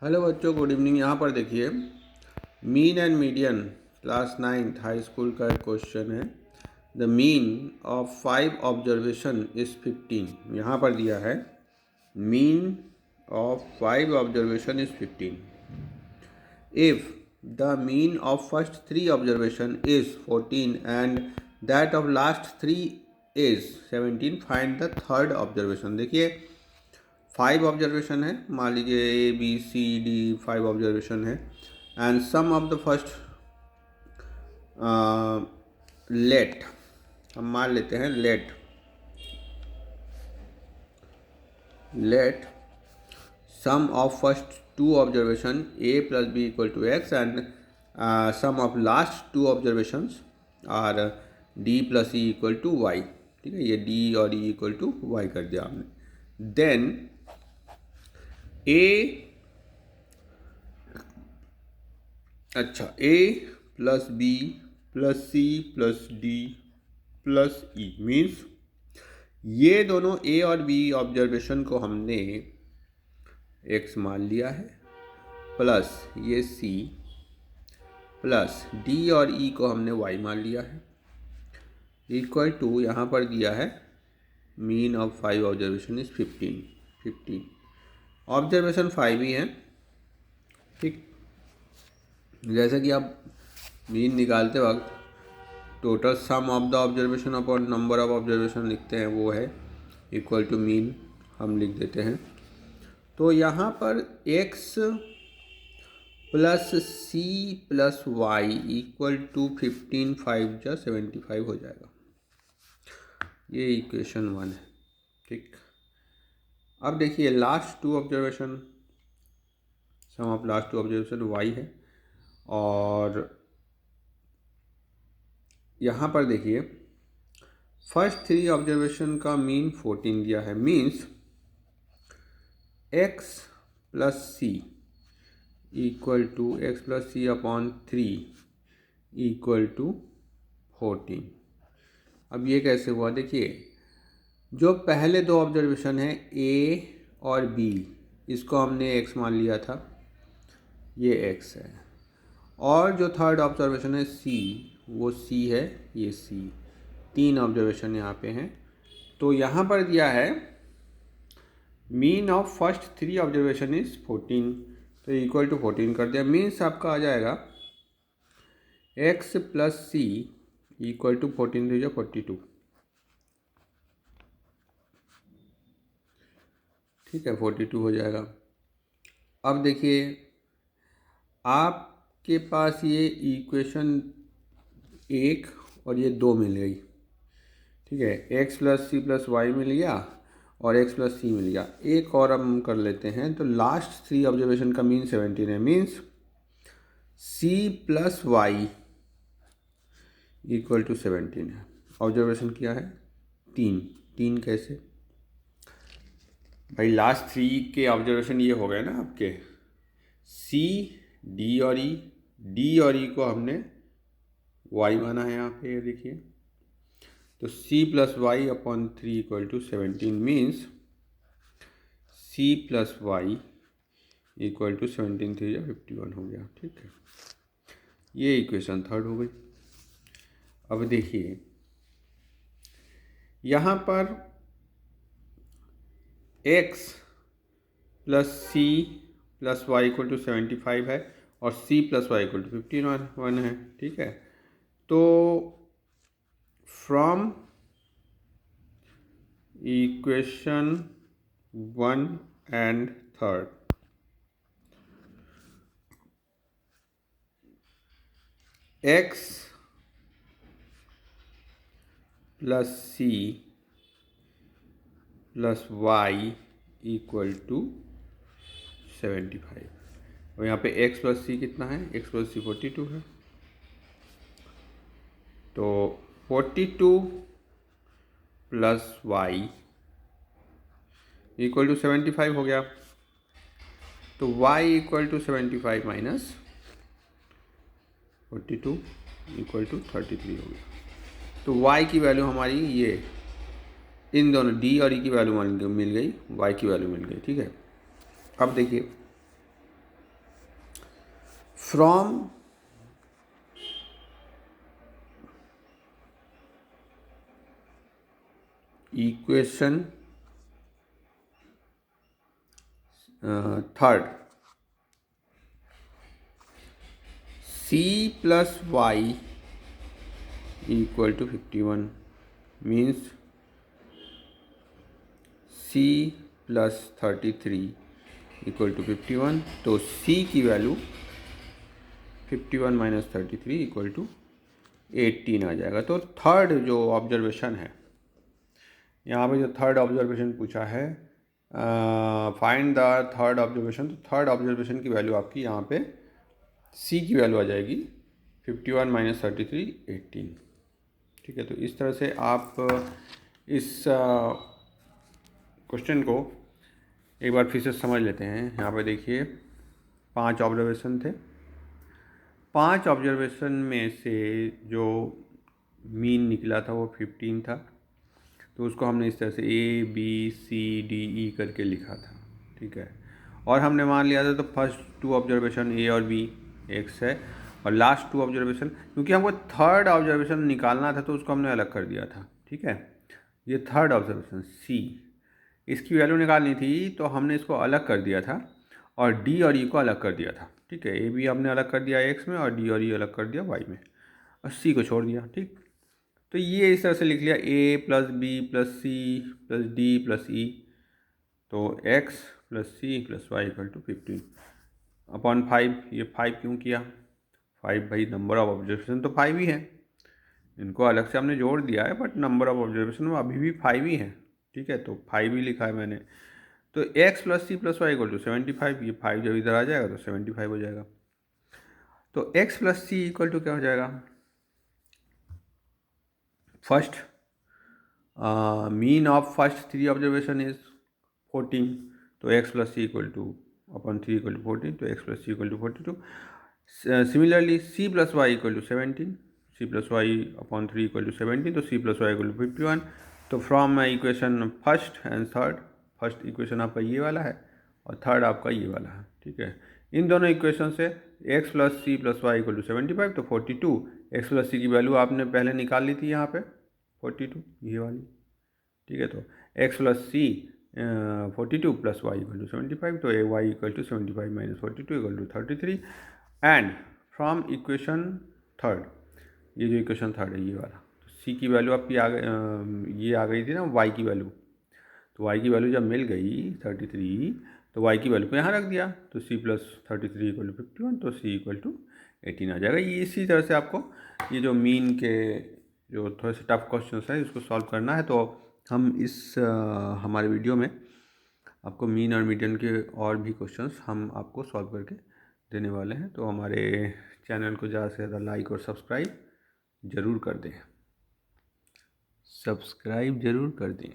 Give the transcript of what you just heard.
Hello बच्चों, good evening. यहाँ पर देखिए, mean and median class 9th high school का एक क्वेश्चन है। The mean of 5 observation is 15। यहाँ पर दिया है mean of 5 observation is 15। If the mean of first 3 observation is 14 and that of last 3 is 17, find the third observation. देखिए, 5 observation है, मान लीजिए ABCD 5 ऑब्जर्वेशन है and sum of the first let, हम मान लेते हैं let sum of first 2 observation A + B = X and sum of last 2 observations are D + E = Y। ठीक है, ये D और E = Y कर दिया आपने। Then A + B + C + D + E means ये दोनों A और B ऑब्जर्वेशन को हमने X मान लिया है, प्लस ये C प्लस D और E को हमने Y मान लिया है, इक्वल टू यहाँ पर दिया है mean of 5 observation is 15। Observation 5 ही है। ठीक, जैसे कि आप मीन निकालते वक्त total sum of the observation upon number of observation लिखते हैं, वो है इक्वल टू मीन हम लिख देते हैं। तो यहाँ पर x + C + Y = 15, 5 जा 75 हो जाएगा। ये इक्वेशन 1 है। ठीक, अब देखिए last 2 observation, sum of last 2 observation y है, और यहाँ पर देखिए फर्स्ट 3 ऑब्जर्वेशन का मीन 14 दिया है, means x + C = x + C upon 3 = 14। अब ये कैसे हुआ? देखिए, जो पहले 2 ऑब्जर्वेशन है A और B, इसको हमने x मान लिया था, ये x है, और जो थर्ड ऑब्जर्वेशन है C, वो C है, ये C। 3 ऑब्जर्वेशन यहाँ पे हैं। तो यहाँ पर दिया है mean of first 3 observation is 14, तो इक्वल टू 14 कर दिया। मीन्स आपका आ जाएगा x + C = 14 × 42। ठीक है, 42 हो जाएगा। अब देखिए, आपके पास ये इक्वेशन 1 और ये 2 मिल गई। ठीक है, x + C + Y मिल गया और x + C मिल गया। एक और हम कर लेते हैं, तो लास्ट 3 ऑब्जर्वेशन का मीन 17 है, मीन्स C + Y = 17 है। ऑब्जर्वेशन क्या है? 3 कैसे भाई? लास्ट 3 के ऑब्जर्वेशन ये हो गए ना आपके, C, D और E को हमने Y माना है यहाँ पे, ये देखिए। तो C + Y upon 3 = 17 means C + Y = 17, 3 या 51 हो गया। ठीक है, ये इक्वेशन 3 हो गई। अब देखिए, यहाँ पर x + C + Y = 75 है और C + Y = 51 है। ठीक है, तो from equation 1 and 3rd, x + C + Y = 75। और यहाँ पे x + C कितना है? x + C 42 है, तो 42 + Y = 75 हो गया। तो y = 75 - 42 = 33 हो गया। तो y की वैल्यू हमारी ये, इन दोनों D और E की वैल्यू मिल गई, y की वैल्यू मिल गई। ठीक है, अब देखिए from equation third c plus y equal to 51 means c plus 33 equal to 51। तो c की वैल्यू 51 माइनस 33 इक्वल टू 18 आ जाएगा। तो थर्ड जो ऑब्जर्वेशन है, यहाँ पे जो थर्ड ऑब्जर्वेशन पूछा है, फाइंड द थर्ड ऑब्जर्वेशन, तो थर्ड ऑब्जर्वेशन की वैल्यू आपकी यहाँ पे c की वैल्यू आ जाएगी 51 माइनस 33 18। ठीक है, तो इस तरह से आप इस क्वेश्चन को एक बार फिर से समझ लेते हैं। यहाँ पे देखिए 5 ऑब्जर्वेशन थे, 5 ऑब्जर्वेशन में से जो मीन निकला था वो 15 था। तो उसको हमने इस तरह से A B C D E करके लिखा था। ठीक है, और हमने मान लिया था तो फर्स्ट 2 ऑब्जर्वेशन A और B X है, और लास्ट 2 ऑब्जर्वेशन, क्योंकि हमको थर्ड ऑब्जर्वेशन निकालना था तो उसको हमने अलग कर दिया था। ठीक है, ये थर्ड ऑब्जर्वेशन C, इसकी वैल्यू निकालनी थी तो हमने इसको अलग कर दिया था, और D और E को अलग कर दिया था। ठीक है, A B हमने अलग कर दिया X में, और D और E अलग कर दिया Y में, और C को छोड़ दिया। ठीक, तो ये इस तरह से लिख लिया A plus B plus C plus D plus E, तो X plus C plus Y equal to 15 upon 5। ये 5 क्यों किया? 5 भाई नंबर ऑफ ऑब्जर्वेशन तो 5 ही है, इनको अलग से हमने जोड़ दिया है, बट नंबर ऑफ ऑब्जर्वेशन में अभी भी 5 ही है। ठीक है, तो 5 ही लिखा है मैंने। तो X plus C plus Y equal to 75, ये 5 जब इधर आ जाएगा तो 75 हो जाएगा। तो X plus C equal to क्या हो जाएगा? First mean of first 3 observation is 14, तो X plus C equal to upon 3 equal to 14, तो X plus C equal to 42। Similarly C plus Y equal to 17, C plus Y upon 3 equal to 17, तो C plus Y equal to 51। तो from my equation first and third, first equation आपका ये वाला है और third आपका ये वाला है। ठीक है, इन दोनों इक्वेशन से X plus C plus Y equal to 75, तो 42। X प्लस C की वैल्यू आपने पहले निकाल ली थी यहाँ पे 42, ये वाली। ठीक है, तो X plus C 42 plus Y equal to 75, तो y equal to 75 minus 42 equal to 33। And from equation third, ये जो इक्वेशन थर्ड है ये वाला, तो C की वैल्यू आपकी ये आ गई थी ना y की वैल्यू, तो y की वैल्यू जब मिल गई 33, तो y की वैल्यू को यहाँ रख दिया, तो C प्लस 33 इक्वल टू 51, तो C इक्वल टू 18 आ जाएगा। ये इसी तरह से आपको ये जो मीन के जो थोड़े से टफ क्वेश्चन है इसको सॉल्व करना है। तो हम इस हमारे वीडियो में आपको मीन और मीडियन के और भी क्वेश्चंस हम आपको सॉल्व करके देने वाले हैं। तो हमारे चैनल को ज़्यादा से ज़्यादा लाइक और सब्सक्राइब ज़रूर कर दें, सब्सक्राइब ज़रूर कर दें।